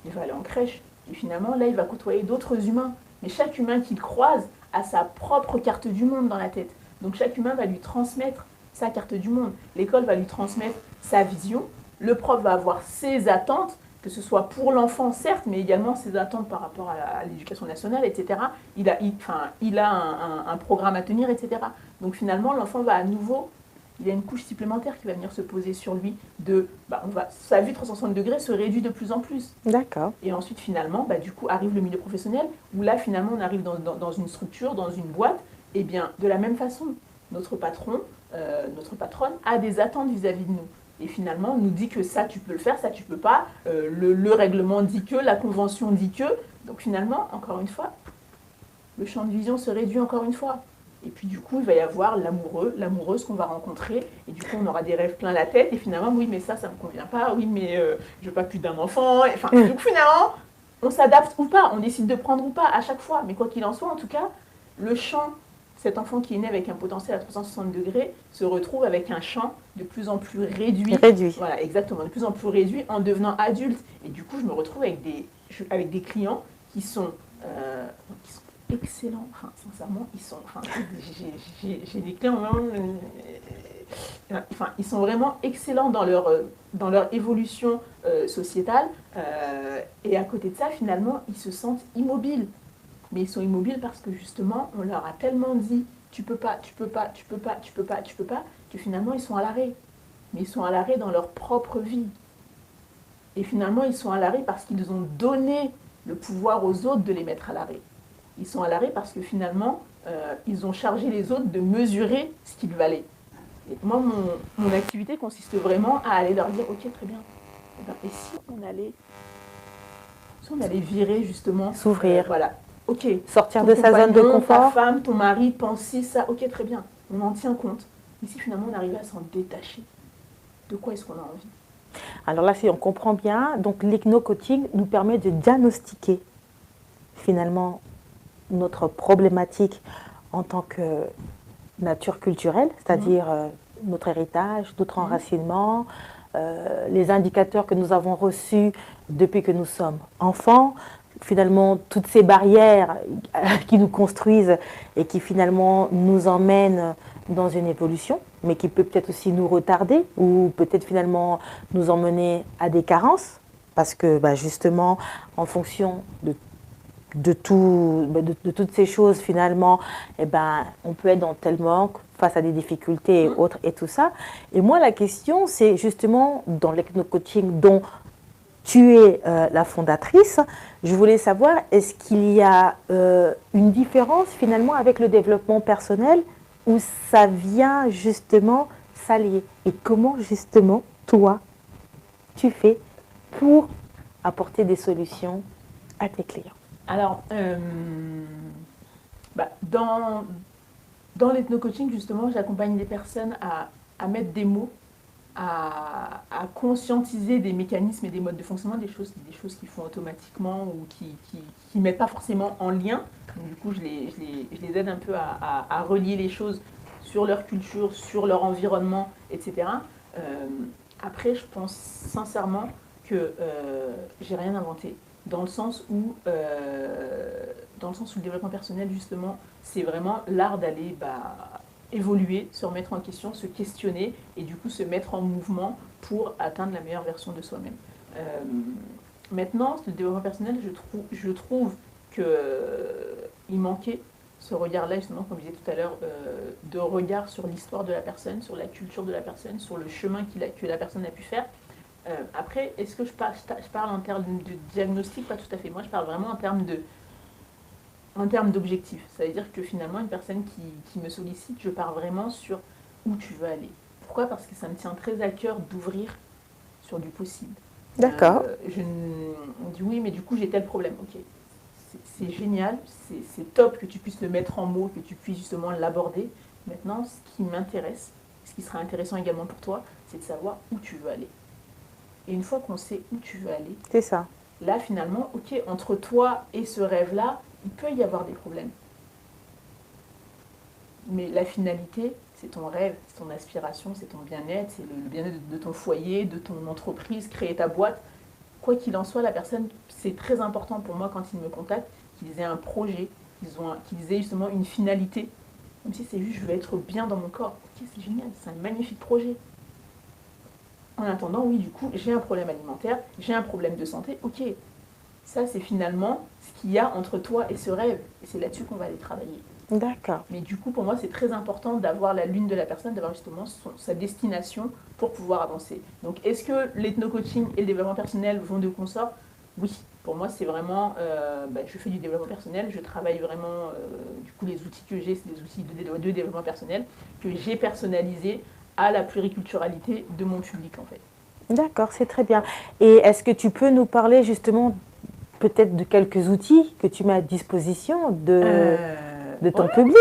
S2: Il va aller en crèche. Et finalement, là, il va côtoyer d'autres humains. Mais chaque humain qu'il croise a sa propre carte du monde dans la tête. Donc chaque humain va lui transmettre sa carte du monde. L'école va lui transmettre sa vision. Le prof va avoir ses attentes, que ce soit pour l'enfant, certes, mais également ses attentes par rapport à l'éducation nationale, etc. Il a un programme à tenir, etc. Donc finalement, l'enfant va à nouveau, il y a une couche supplémentaire qui va venir se poser sur lui. Sa vue 360 degrés se réduit de plus en plus.
S1: D'accord.
S2: Et ensuite, finalement, du coup, arrive le milieu professionnel, où là, finalement, on arrive dans une structure, dans une boîte. Et bien, de la même façon, notre patron, notre patronne a des attentes vis-à-vis de nous. Et finalement, on nous dit que ça, tu peux le faire, ça, tu peux pas. Le règlement dit que, la convention dit que. Donc finalement, encore une fois, le champ de vision se réduit encore une fois. Et puis du coup, il va y avoir l'amoureux, l'amoureuse qu'on va rencontrer. Et du coup, on aura des rêves plein la tête. Et finalement, oui, mais ça me convient pas. Oui, mais je veux pas plus d'un enfant. Enfin, du coup, finalement, on s'adapte ou pas. On décide de prendre ou pas à chaque fois. Mais quoi qu'il en soit, en tout cas, le champ, cet enfant qui est né avec un potentiel à 360 degrés, se retrouve avec un champ de plus en plus réduit. Voilà, exactement, de plus en plus réduit en devenant adulte. Et du coup, je me retrouve avec des clients qui sont excellents. Enfin, sincèrement, j'ai des clients vraiment, ils sont vraiment excellents dans leur évolution sociétale. Et à côté de ça, finalement, ils se sentent immobiles. Mais ils sont immobiles parce que justement, on leur a tellement dit tu peux pas, que finalement, ils sont à l'arrêt. Mais ils sont à l'arrêt dans leur propre vie. Et finalement, ils sont à l'arrêt parce qu'ils ont donné le pouvoir aux autres de les mettre à l'arrêt. Ils sont à l'arrêt parce que finalement, ils ont chargé les autres de mesurer ce qu'ils valaient. Et moi, mon activité consiste vraiment à aller leur dire ok, très bien. Et si on allait Si on allait virer justement.
S1: S'ouvrir.
S2: Voilà. Ok.
S1: Sortir
S2: Ton
S1: de sa zone de
S2: compagnon, ta
S1: confort.
S2: femme, ton mari pense ci, ça. Ok, très bien. On en tient compte. Mais si finalement on arrivait à s'en détacher, de quoi est-ce qu'on a envie?
S1: Alors là, si on comprend bien, donc l'hypno-coaching nous permet de diagnostiquer finalement notre problématique en tant que nature culturelle, c'est-à-dire notre héritage, notre enracinement, les indicateurs que nous avons reçus depuis que nous sommes enfants, finalement toutes ces barrières qui nous construisent et qui finalement nous emmènent dans une évolution, mais qui peut peut-être aussi nous retarder ou peut-être finalement nous emmener à des carences, parce que justement, en fonction de toutes ces choses, finalement, on peut être dans tel manque, face à des difficultés et autres, et tout ça. Et moi, la question, c'est justement, dans l'hypno-coaching dont tu es la fondatrice, je voulais savoir, est-ce qu'il y a une différence, finalement, avec le développement personnel, où ça vient justement s'allier? Et comment, justement, toi, tu fais pour apporter des solutions à tes clients?
S2: Alors, dans l'ethno-coaching, justement, j'accompagne les personnes à mettre des mots, à conscientiser des mécanismes et des modes de fonctionnement, des choses qu'ils font automatiquement ou qui ne mettent pas forcément en lien. Donc, du coup, je les aide un peu à relier les choses sur leur culture, sur leur environnement, etc. Après, je pense sincèrement que j'ai rien inventé. Dans le sens où le développement personnel, justement, c'est vraiment l'art d'aller évoluer, se remettre en question, se questionner et du coup se mettre en mouvement pour atteindre la meilleure version de soi-même. Maintenant, le développement personnel, je trouve qu'il manquait ce regard-là, justement, comme je disais tout à l'heure, de regard sur l'histoire de la personne, sur la culture de la personne, sur le chemin que la personne a pu faire. Après, est-ce que je parle en termes de diagnostic? Pas tout à fait. Moi, je parle vraiment en termes d'objectifs. Ça veut dire que finalement, une personne qui me sollicite, je pars vraiment sur où tu veux aller. Pourquoi? Parce que ça me tient très à cœur d'ouvrir sur du possible.
S1: D'accord.
S2: On dit oui, mais du coup, j'ai tel problème. Ok, c'est génial, c'est top que tu puisses le mettre en mots, que tu puisses justement l'aborder. Maintenant, ce qui m'intéresse, ce qui sera intéressant également pour toi, c'est de savoir où tu veux aller. Et une fois qu'on sait où tu veux aller,
S1: c'est ça.
S2: Là, finalement, ok, entre toi et ce rêve-là, il peut y avoir des problèmes. Mais la finalité, c'est ton rêve, c'est ton aspiration, c'est ton bien-être, c'est le bien-être de ton foyer, de ton entreprise, créer ta boîte. Quoi qu'il en soit, la personne, c'est très important pour moi quand ils me contactent, qu'ils aient un projet, qu'ils aient justement une finalité. Même si c'est juste, je veux être bien dans mon corps. Ok, c'est génial, c'est un magnifique projet. En attendant, oui, du coup, j'ai un problème alimentaire, j'ai un problème de santé, ok. Ça, c'est finalement ce qu'il y a entre toi et ce rêve. Et c'est là-dessus qu'on va aller travailler.
S1: D'accord.
S2: Mais du coup, pour moi, c'est très important d'avoir la lune de la personne, d'avoir justement sa destination pour pouvoir avancer. Donc, est-ce que l'ethno-coaching et le développement personnel vont de consort? Oui. Pour moi, c'est vraiment, je fais du développement personnel, je travaille vraiment, du coup, les outils que j'ai, c'est des outils de développement personnel que j'ai personnalisés à la pluriculturalité de mon public, en fait.
S1: D'accord, c'est très bien. Et est-ce que tu peux nous parler justement peut-être de quelques outils que tu mets à disposition de ton public?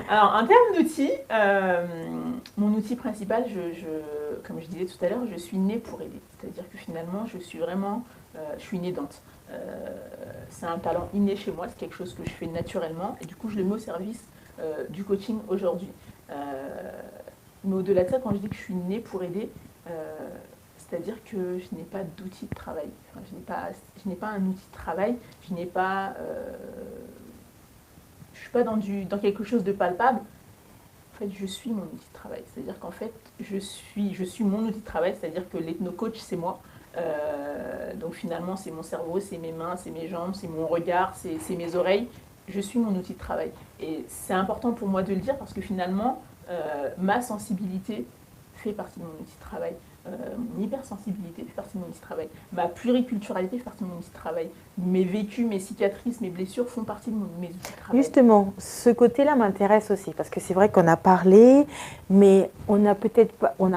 S2: Alors, en termes d'outils, mon outil principal, comme je disais tout à l'heure, je suis née pour aider. C'est-à-dire que finalement, je suis une aidante. C'est un talent inné chez moi, c'est quelque chose que je fais naturellement. Et du coup, je le mets au service du coaching aujourd'hui. Mais au-delà de ça, quand je dis que je suis née pour aider, c'est-à-dire que je n'ai pas d'outil de travail. Enfin, je n'ai pas un outil de travail, je ne suis pas dans quelque chose de palpable. En fait, je suis mon outil de travail. C'est-à-dire qu'en fait, je suis mon outil de travail, c'est-à-dire que l'ethno-coach, c'est moi. Donc finalement, c'est mon cerveau, c'est mes mains, c'est mes jambes, c'est mon regard, c'est mes oreilles. Je suis mon outil de travail. Et c'est important pour moi de le dire parce que finalement, ma sensibilité fait partie de mon outil de travail. Mon hypersensibilité fait partie de mon outil de travail. Ma pluriculturalité fait partie de mon outil de travail. Mes vécus, mes cicatrices, mes blessures font partie de mes outils de travail.
S1: Justement, ce côté-là m'intéresse aussi parce que c'est vrai qu'on a parlé, mais on a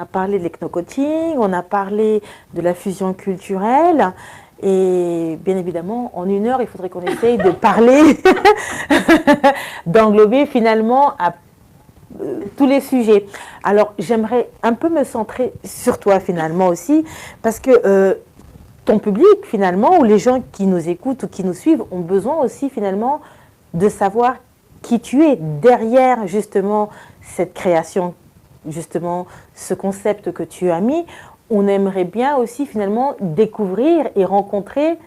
S1: parlé de l'ethno-coaching, on a parlé de la fusion culturelle. Et bien évidemment, en 1 heure, il faudrait qu'on essaye de parler, d'englober finalement à tous les sujets. Alors, j'aimerais un peu me centrer sur toi finalement aussi, parce que ton public finalement, ou les gens qui nous écoutent ou qui nous suivent, ont besoin aussi finalement de savoir qui tu es derrière justement cette création, justement ce concept que tu as mis. On aimerait bien aussi finalement découvrir et rencontrer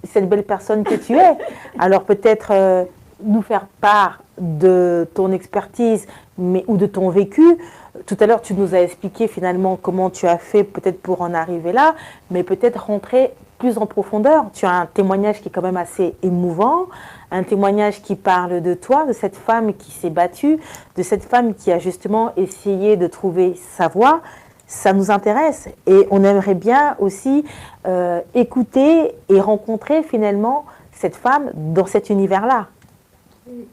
S1: cette belle personne que tu es. Alors peut-être nous faire part de ton expertise ou de ton vécu. Tout à l'heure, tu nous as expliqué finalement comment tu as fait peut-être pour en arriver là, mais peut-être rentrer plus en profondeur. Tu as un témoignage qui est quand même assez émouvant, un témoignage qui parle de toi, de cette femme qui s'est battue, de cette femme qui a justement essayé de trouver sa voie. Ça nous intéresse et on aimerait bien aussi écouter et rencontrer finalement cette femme dans cet univers-là.
S2: Je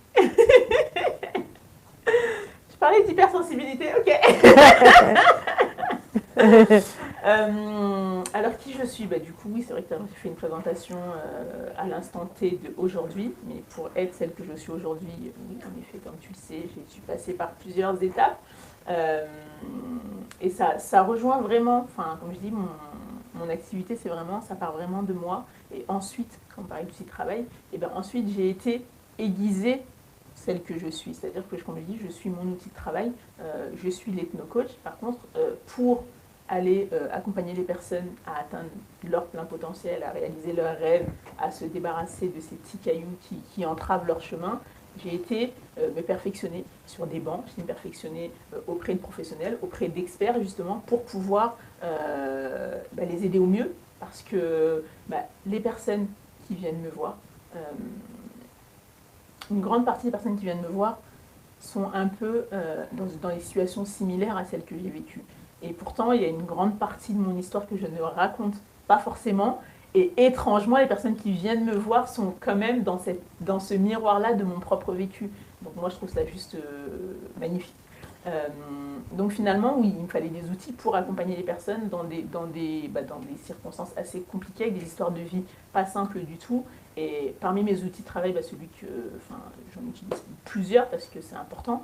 S2: parlais d'hypersensibilité, ok. Alors qui je suis, du coup oui c'est vrai que tu as fait une présentation à l'instant T d'aujourd'hui, mais pour être celle que je suis aujourd'hui, oui en effet comme tu le sais, je suis passée par plusieurs étapes et ça rejoint vraiment, enfin comme je dis, mon activité c'est vraiment, ça part vraiment de moi et ensuite, quand on parle du travail, et ensuite j'ai été aiguisée celle que je suis, c'est-à-dire que comme je dis, je suis mon outil de travail, je suis l'ethno-coach, par contre pour aller accompagner les personnes à atteindre leur plein potentiel, à réaliser leurs rêves, à se débarrasser de ces petits cailloux qui entravent leur chemin, j'ai été me perfectionner sur des bancs, j'ai me perfectionner auprès de professionnels, auprès d'experts justement, pour pouvoir les aider au mieux, parce que les personnes qui viennent me voir, une grande partie des personnes qui viennent me voir sont un peu dans des situations similaires à celles que j'ai vécues. Et pourtant, il y a une grande partie de mon histoire que je ne raconte pas forcément. Et étrangement, les personnes qui viennent me voir sont quand même dans ce miroir-là de mon propre vécu. Donc moi, je trouve ça juste magnifique. Donc finalement, oui, il me fallait des outils pour accompagner les personnes dans des circonstances assez compliquées, avec des histoires de vie pas simples du tout. Et parmi mes outils de travail, celui que j'en utilise plusieurs parce que c'est important.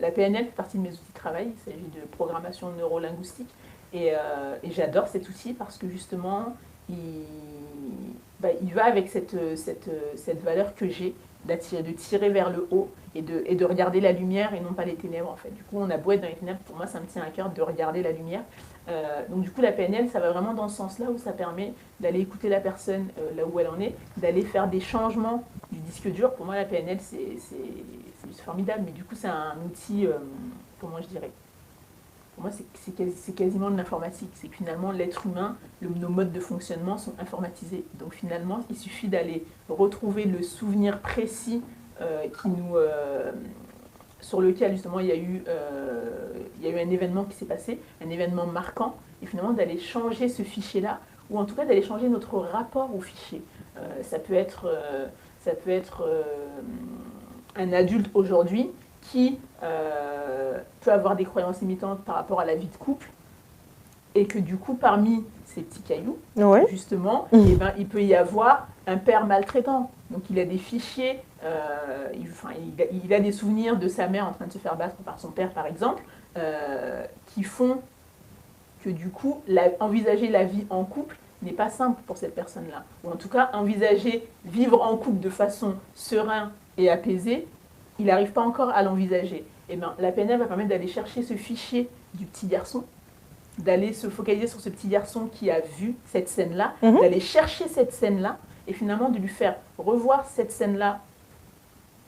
S2: La PNL fait partie de mes outils de travail, il s'agit de programmation neurolinguistique. Et j'adore cet outil parce que justement, il va avec cette valeur que j'ai de tirer vers le haut et de regarder la lumière et non pas les ténèbres en fait. Du coup, on a beau être dans les ténèbres, pour moi ça me tient à cœur de regarder la lumière. Donc du coup, la PNL, ça va vraiment dans ce sens-là où ça permet d'aller écouter la personne là où elle en est, d'aller faire des changements du disque dur. Pour moi, la PNL, c'est formidable, mais du coup, c'est un outil, comment je dirais, pour moi, c'est quasiment de l'informatique. C'est que finalement, l'être humain, nos modes de fonctionnement sont informatisés. Donc finalement, il suffit d'aller retrouver le souvenir précis sur lequel justement il y a eu un événement qui s'est passé, un événement marquant, et finalement d'aller changer ce fichier-là, ou en tout cas d'aller changer notre rapport au fichier. Ça peut être un adulte aujourd'hui qui peut avoir des croyances limitantes par rapport à la vie de couple, et que du coup, parmi ces petits cailloux,
S1: ouais.
S2: Justement, il peut y avoir un père maltraitant. Donc il a des fichiers, il a des souvenirs de sa mère en train de se faire battre par son père, par exemple, qui font que du coup, envisager la vie en couple n'est pas simple pour cette personne-là. Ou en tout cas, envisager vivre en couple de façon sereine et apaisée, il n'arrive pas encore à l'envisager. Et la PNL va permettre d'aller chercher ce fichier du petit garçon, d'aller se focaliser sur ce petit garçon qui a vu cette scène-là, d'aller chercher cette scène-là, et finalement de lui faire revoir cette scène-là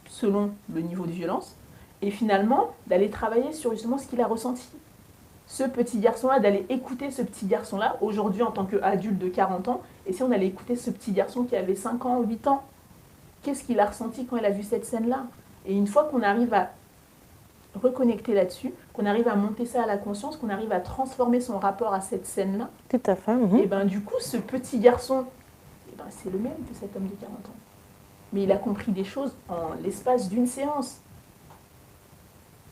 S2: selon le niveau de violence, et finalement d'aller travailler sur justement ce qu'il a ressenti. Ce petit garçon-là, d'aller écouter ce petit garçon-là, aujourd'hui en tant qu'adulte de 40 ans, et si on allait écouter ce petit garçon qui avait 5 ans, 8 ans, qu'est-ce qu'il a ressenti quand il a vu cette scène-là? Et une fois qu'on arrive à reconnecter là-dessus, qu'on arrive à monter ça à la conscience, qu'on arrive à transformer son rapport à cette scène-là,
S1: tout à fait.
S2: Et du coup, ce petit garçon, c'est le même que cet homme de 40 ans. Mais il a compris des choses en l'espace d'une séance.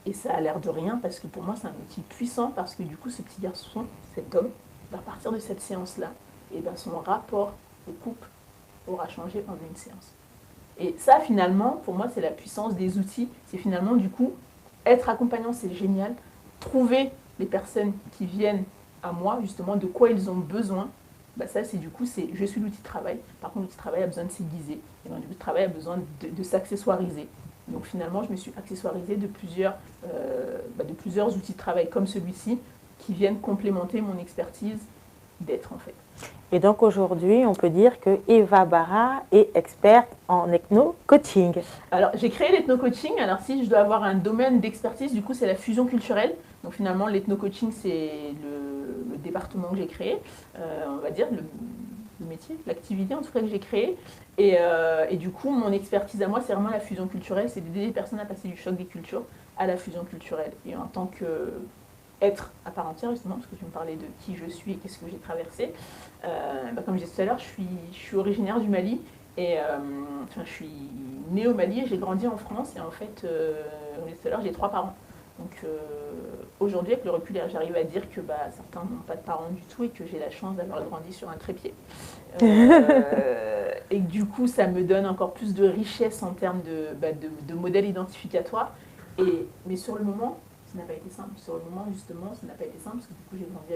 S2: Et ça a l'air de rien, parce que pour moi, c'est un outil puissant, parce que du coup, ce petit garçon, cet homme, à partir de cette séance-là, et ben son rapport au couple aura changé en une séance. Et ça, finalement, pour moi, c'est la puissance des outils. C'est finalement, du coup, être accompagnant, c'est génial. Trouver les personnes qui viennent à moi, justement, de quoi ils ont besoin. Bah ça, c'est du coup, c'est je suis l'outil de travail. Par contre, l'outil de travail a besoin de s'aiguiser. Et l'outil de travail a besoin de s'accessoiriser. Donc finalement, je me suis accessoirisée de plusieurs outils de travail comme celui-ci qui viennent complémenter mon expertise d'être en fait.
S1: Et donc aujourd'hui, on peut dire que Eva Barra est experte en ethno-coaching.
S2: Alors j'ai créé l'ethno-coaching. Alors si je dois avoir un domaine d'expertise, du coup c'est la fusion culturelle. Donc finalement l'ethno-coaching c'est le département que j'ai créé, on va dire le métier, l'activité en tout cas que j'ai créé. Et du coup mon expertise à moi c'est vraiment la fusion culturelle, c'est d'aider les personnes à passer du choc des cultures à la fusion culturelle. Et en tant que être à part entière justement, parce que tu me parlais de qui je suis et qu'est-ce que j'ai traversé. Comme je disais tout à l'heure, je suis originaire du Mali et je suis née au Mali et j'ai grandi en France et en fait, comme je disais tout à l'heure, j'ai 3 parents. Donc aujourd'hui, avec le recul, j'arrive à dire que certains n'ont pas de parents du tout et que j'ai la chance d'avoir grandi sur un trépied. Et que du coup, ça me donne encore plus de richesse en termes de modèles identificatoires. Mais sur le moment, ça n'a pas été simple. Sur le moment, justement, ça n'a pas été simple parce que du coup, j'ai grandi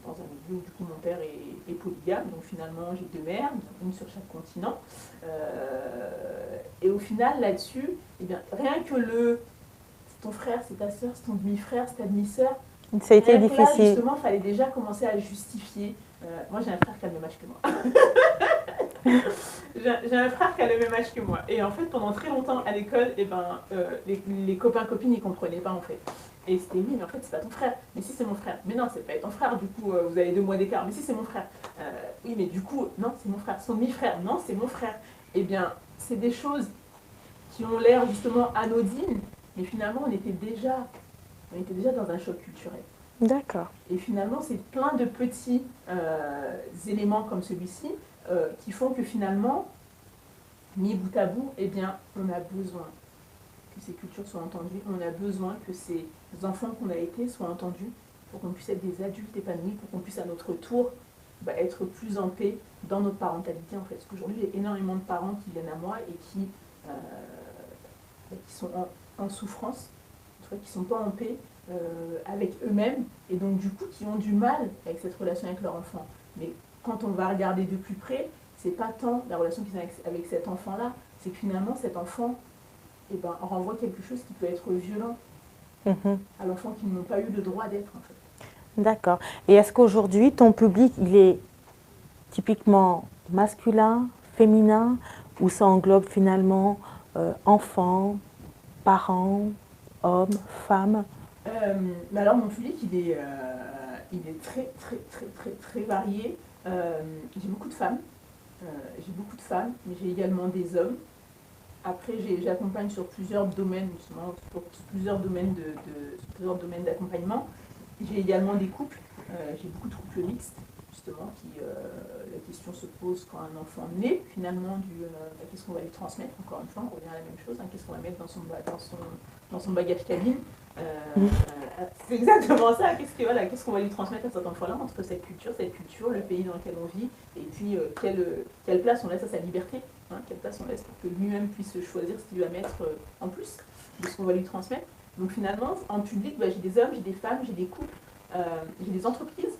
S2: dans un milieu où du coup, mon père est polygame. Donc finalement, j'ai 2 mères, une sur chaque continent. Et au final, là-dessus, eh bien, rien que c'est ton frère, c'est ta soeur, c'est ton demi-frère, c'est ta demi-sœur.
S1: Ça a été difficile. Là,
S2: justement, il fallait déjà commencer à justifier. Moi, j'ai un frère qui a le même âge que moi. J'ai un frère qui a le même âge que moi. Et en fait, pendant très longtemps à l'école, les copains-copines, ils ne comprenaient pas en fait. Et c'était oui, mais en fait, c'est pas ton frère. Mais si, c'est mon frère. Mais non, c'est pas ton frère, du coup, vous avez 2 mois d'écart. Mais si, c'est mon frère. Oui, mais du coup, non, c'est mon frère. Son demi-frère, non, c'est mon frère. Eh bien, c'est des choses qui ont l'air justement anodines, mais finalement, on était déjà dans un choc culturel.
S1: D'accord.
S2: Et finalement, c'est plein de petits éléments comme celui-ci qui font que finalement, mis bout à bout, eh bien, on a besoin que ces cultures soient entendues, on a besoin que ces enfants qu'on a été soient entendus pour qu'on puisse être des adultes épanouis, pour qu'on puisse à notre tour être plus en paix dans notre parentalité en fait. Parce qu'aujourd'hui, j'ai énormément de parents qui viennent à moi et qui sont en souffrance, en tout cas qui ne sont pas en paix avec eux-mêmes et donc du coup qui ont du mal avec cette relation avec leur enfant. Mais quand on va regarder de plus près, c'est pas tant la relation qu'ils ont avec cet enfant-là, c'est que finalement cet enfant renvoie quelque chose qui peut être violent à l'enfant qui n'ont pas eu le droit d'être en fait.
S1: D'accord. Et est-ce qu'aujourd'hui ton public il est typiquement masculin, féminin ou ça englobe finalement enfants, parents, hommes, femmes?
S2: Alors mon public il est très très très très très varié. J'ai beaucoup de femmes, mais j'ai également des hommes. Après j'accompagne sur plusieurs domaines justement, sur plusieurs domaines d'accompagnement. J'ai également des couples, j'ai beaucoup de couples mixtes justement la question se pose quand un enfant naît finalement qu'est-ce qu'on va lui transmettre, encore une fois on revient à la même chose, qu'est-ce qu'on va mettre dans son bagage cabine. C'est exactement ça, qu'est-ce qu'on va lui transmettre à cet enfant-là entre cette culture, le pays dans lequel on vit, et puis quelle place on laisse à sa liberté, quelle place on laisse pour que lui-même puisse choisir ce qu'il va mettre en plus de ce qu'on va lui transmettre. Donc finalement, en public, j'ai des hommes, j'ai des femmes, j'ai des couples, j'ai des entreprises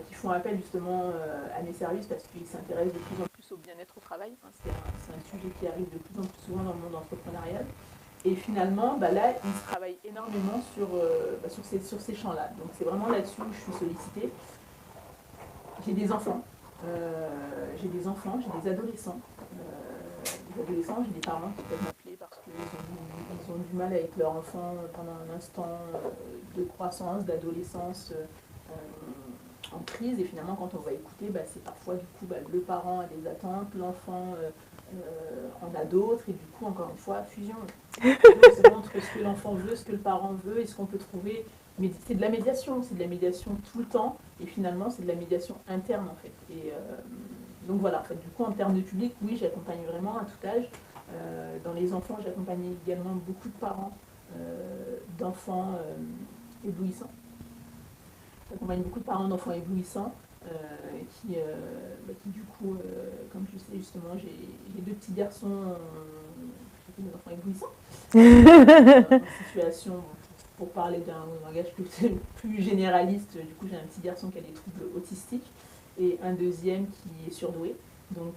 S2: qui font appel justement à mes services parce qu'ils s'intéressent de plus en plus au bien-être au travail. C'est un sujet qui arrive de plus en plus souvent dans le monde entrepreneurial. Et finalement, là, ils travaillent énormément sur ces champs-là. Donc c'est vraiment là-dessus où je suis sollicitée. J'ai des enfants, j'ai des adolescents. J'ai des parents qui peuvent m'appeler parce qu'ils ont du mal avec leur enfant pendant un instant de croissance, d'adolescence en crise. Et finalement, quand on va écouter, c'est parfois du coup le parent a des attentes, l'enfant en a d'autres, et du coup, encore une fois, fusion. C'est entre ce que l'enfant veut, ce que le parent veut, et ce qu'on peut trouver. Mais c'est de la médiation tout le temps, et finalement, c'est de la médiation interne en fait. Et donc voilà, en fait, du coup, en termes de public, oui, j'accompagne vraiment à tout âge. Dans les enfants, j'accompagne également beaucoup de parents d'enfants éblouissants. J'accompagne beaucoup de parents d'enfants éblouissants. qui du coup, comme tu sais justement, j'ai deux petits garçons, des enfants éblouissants, en situation, pour parler d'un langage plus généraliste, du coup j'ai un petit garçon qui a des troubles autistiques et un deuxième qui est surdoué. Donc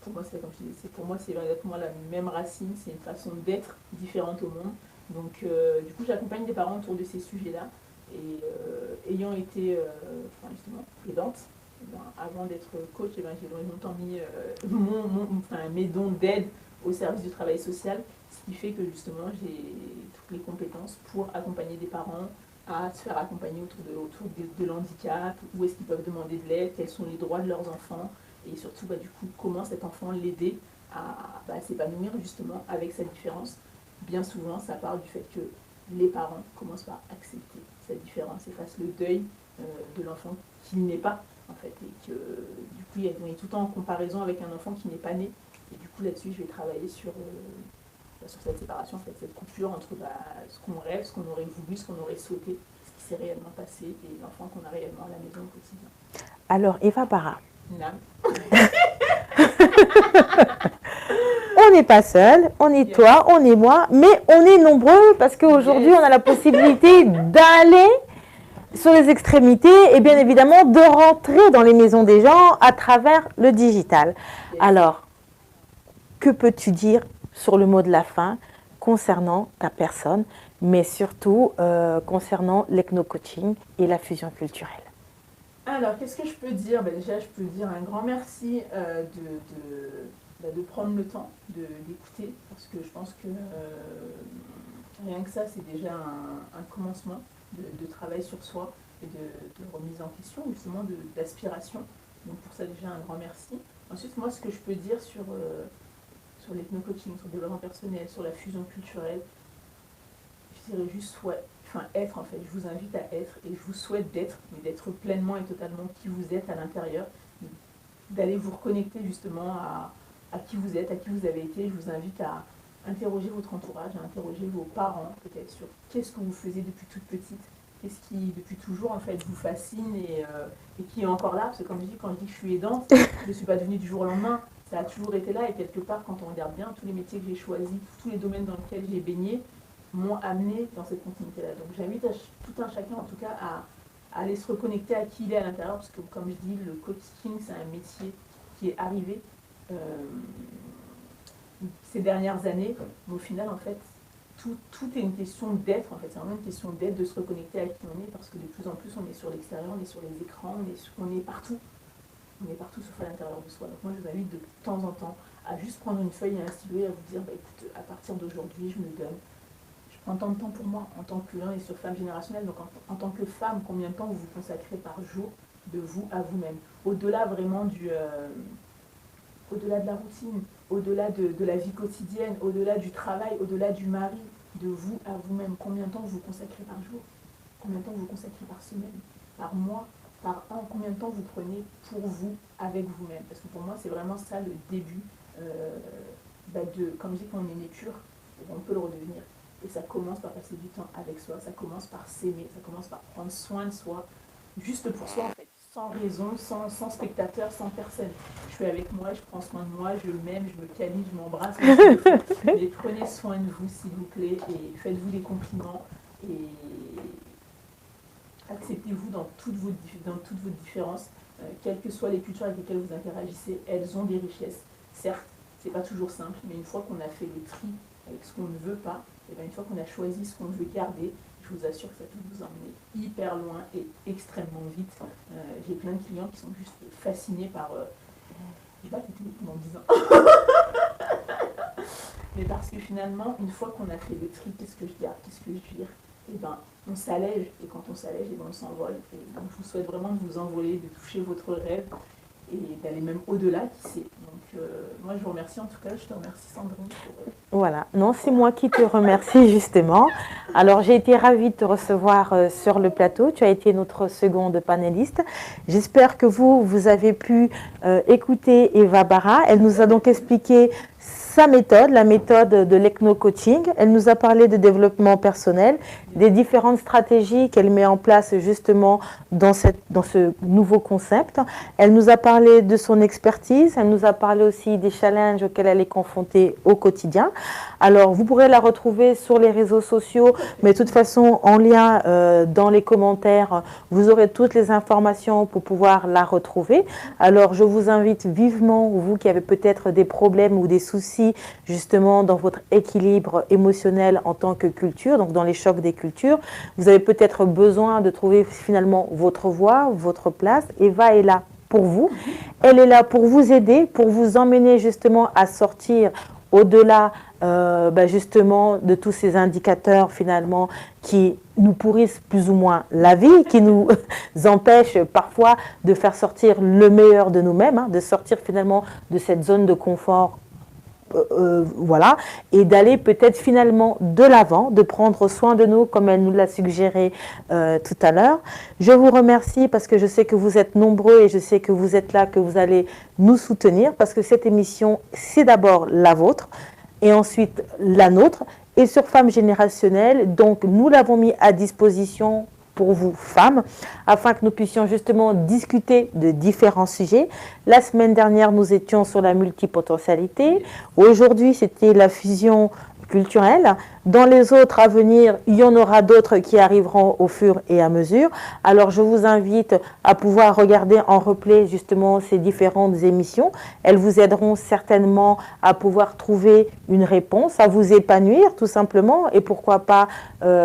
S2: pour moi, c'est comme je disais, pour moi c'est exactement la même racine, c'est une façon d'être différente au monde. Donc du coup j'accompagne des parents autour de ces sujets-là et ayant été justement aidante, avant d'être coach, j'ai longtemps mis mes dons d'aide au service du travail social, ce qui fait que justement j'ai toutes les compétences pour accompagner des parents à se faire accompagner autour de l'handicap, où est-ce qu'ils peuvent demander de l'aide, quels sont les droits de leurs enfants, et surtout du coup comment cet enfant l'aider à s'épanouir justement avec sa différence. Bien souvent ça part du fait que les parents commencent par accepter cette différence et fassent le deuil de l'enfant qui n'est pas en fait, et que du coup on est tout le temps en comparaison avec un enfant qui n'est pas né, et du coup là-dessus je vais travailler sur cette séparation, en fait, cette coupure entre ce qu'on rêve, ce qu'on aurait voulu, ce qu'on aurait souhaité, ce qui s'est réellement passé et l'enfant qu'on a réellement à la maison au quotidien.
S1: Alors, Eva Barra.
S2: Nam.
S1: On n'est pas seul, on est toi, on est moi, mais on est nombreux parce qu'aujourd'hui, on a la possibilité d'aller sur les extrémités et bien évidemment de rentrer dans les maisons des gens à travers le digital. Alors, que peux-tu dire sur le mot de la fin concernant ta personne, mais surtout concernant l'ethno-coaching et la fusion culturelle?
S2: Alors, qu'est-ce que je peux dire? Déjà, je peux dire un grand merci de prendre le temps d'écouter, parce que je pense que rien que ça, c'est déjà un commencement de travail sur soi et de remise en question, justement, d'aspiration. Donc pour ça, déjà, un grand merci. Ensuite, moi, ce que je peux dire sur l'ethno-coaching, sur le développement personnel, sur la fusion culturelle, je dirais juste être en fait. Je vous invite à être et je vous souhaite d'être, mais d'être pleinement et totalement qui vous êtes à l'intérieur, d'aller vous reconnecter justement à qui vous êtes, à qui vous avez été. Je vous invite à interroger votre entourage, à interroger vos parents peut-être sur qu'est-ce que vous faisiez depuis toute petite, qu'est-ce qui depuis toujours en fait vous fascine et qui est encore là, parce que comme je dis, quand je dis que je suis aidante, je ne suis pas devenue du jour au lendemain. Ça a toujours été là et quelque part, quand on regarde bien, tous les métiers que j'ai choisis, tous les domaines dans lesquels j'ai baigné m'ont amené dans cette continuité-là. Donc j'invite tout un chacun, en tout cas, à aller se reconnecter à qui il est à l'intérieur, parce que comme je dis, le coaching, c'est un métier qui est arrivé ces dernières années, mais au final, en fait, tout est une question d'être, en fait, c'est vraiment une question d'être, de se reconnecter à qui on est, parce que de plus en plus, on est sur l'extérieur, on est sur les écrans, on est partout. On est partout sauf à l'intérieur de soi. Donc moi, je vous invite de temps en temps à juste prendre une feuille et un stylo et à vous dire, écoute, à partir d'aujourd'hui, je me donne. Je prends tant de temps pour moi, en tant que l'un est sur femme générationnelle, donc en tant que femme, combien de temps vous vous consacrez par jour de vous à vous-même. Au-delà vraiment au-delà de la routine, au-delà de la vie quotidienne, au-delà du travail, au-delà du mari, de vous à vous-même. Combien de temps vous vous consacrez par jour? Combien de temps vous vous consacrez par semaine, par mois, par an? Combien de temps vous prenez pour vous, avec vous-même? Parce que pour moi, c'est vraiment ça le début comme je dis, quand on est né pur, on peut le redevenir. Et ça commence par passer du temps avec soi, ça commence par s'aimer, ça commence par prendre soin de soi, juste pour soi en fait, sans raison, sans spectateur, sans personne. Je suis avec moi, je prends soin de moi, je m'aime, je me câline, je m'embrasse. Mais prenez soin de vous s'il vous plaît et faites-vous des compliments et acceptez-vous dans toutes vos différences, quelles que soient les cultures avec lesquelles vous interagissez, elles ont des richesses. Certes, c'est pas toujours simple, mais une fois qu'on a fait le tri avec ce qu'on ne veut pas, et bien une fois qu'on a choisi ce qu'on veut garder, je vous assure que ça peut vous emmener hyper loin et extrêmement vite. J'ai plein de clients qui sont juste fascinés par... je vais pas quitter pendant 10 ans. Mais parce que finalement, une fois qu'on a fait le tri, qu'est-ce que je garde, qu'est-ce que je vire, et ben on s'allège, et quand on s'allège, et ben on s'envole. Et donc je vous souhaite vraiment de vous envoler, de toucher votre rêve, et d'aller même au-delà, qui sait. Donc moi je vous remercie en tout cas, je te remercie Sandrine.
S1: Voilà, non, c'est moi qui te remercie justement. Alors j'ai été ravie de te recevoir sur le plateau, tu as été notre seconde panéliste. J'espère que vous avez pu écouter Eva Barra. Elle nous a donc expliqué sa méthode, la méthode de l'ethno-coaching. Elle nous a parlé de développement personnel, des différentes stratégies qu'elle met en place justement dans ce nouveau concept. Elle nous a parlé de son expertise, elle nous a parlé aussi des challenges auxquels elle est confrontée au quotidien. Alors, vous pourrez la retrouver sur les réseaux sociaux, mais de toute façon, en lien dans les commentaires, vous aurez toutes les informations pour pouvoir la retrouver. Alors, je vous invite vivement, vous qui avez peut-être des problèmes ou des soucis justement dans votre équilibre émotionnel en tant que culture, donc dans les chocs des cultures, vous avez peut-être besoin de trouver finalement votre voie, votre place. Eva est là pour vous. Elle est là pour vous aider, pour vous emmener justement à sortir au-delà justement de tous ces indicateurs finalement qui nous pourrissent plus ou moins la vie, qui nous empêchent parfois de faire sortir le meilleur de nous-mêmes, de sortir finalement de cette zone de confort. Voilà, et d'aller peut-être finalement de l'avant, de prendre soin de nous comme elle nous l'a suggéré tout à l'heure. Je vous remercie parce que je sais que vous êtes nombreux et je sais que vous êtes là, que vous allez nous soutenir parce que cette émission, c'est d'abord la vôtre et ensuite la nôtre. Et sur Femmes Générationnelles, donc nous l'avons mis à disposition pour vous, femmes, afin que nous puissions justement discuter de différents sujets. La semaine dernière, nous étions sur la multipotentialité. Aujourd'hui, c'était la fusion culturelle. Dans les autres à venir, il y en aura d'autres qui arriveront au fur et à mesure. Alors, je vous invite à pouvoir regarder en replay justement ces différentes émissions. Elles vous aideront certainement à pouvoir trouver une réponse, à vous épanouir tout simplement et pourquoi pas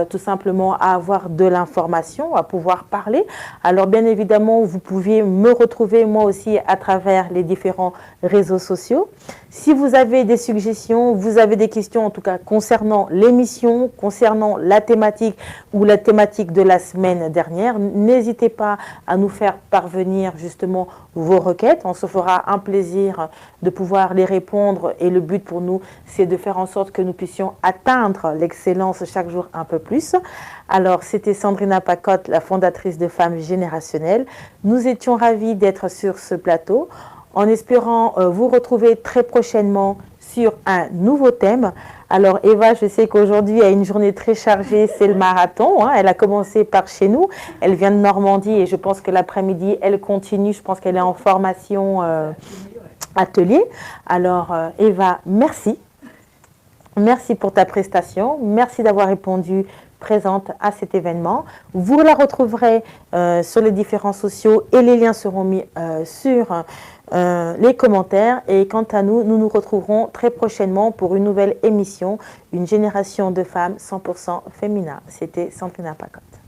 S1: tout simplement à avoir de l'information, à pouvoir parler. Alors, bien évidemment, vous pouviez me retrouver moi aussi à travers les différents réseaux sociaux. Si vous avez des suggestions, vous avez des questions en tout cas concernant l'émission, concernant la thématique ou la thématique de la semaine dernière, n'hésitez pas à nous faire parvenir justement vos requêtes. On se fera un plaisir de pouvoir les répondre et le but pour nous, c'est de faire en sorte que nous puissions atteindre l'excellence chaque jour un peu plus. Alors, c'était Sandrina Pacotte, la fondatrice de Femmes Générationnelles. Nous étions ravis d'être sur ce plateau, en espérant vous retrouver très prochainement sur un nouveau thème. Alors Eva, je sais qu'aujourd'hui a une journée très chargée, c'est le marathon. Elle a commencé par chez nous, elle vient de Normandie et je pense que l'après-midi, elle continue. Je pense qu'elle est en formation atelier. Alors Eva, merci. Merci pour ta prestation. Merci d'avoir répondu présente à cet événement. Vous la retrouverez sur les différents sociaux et les liens seront mis sur les commentaires. Et quant à nous, nous nous retrouverons très prochainement pour une nouvelle émission, une génération de femmes 100% féminin. C'était Sandrina Pacotte.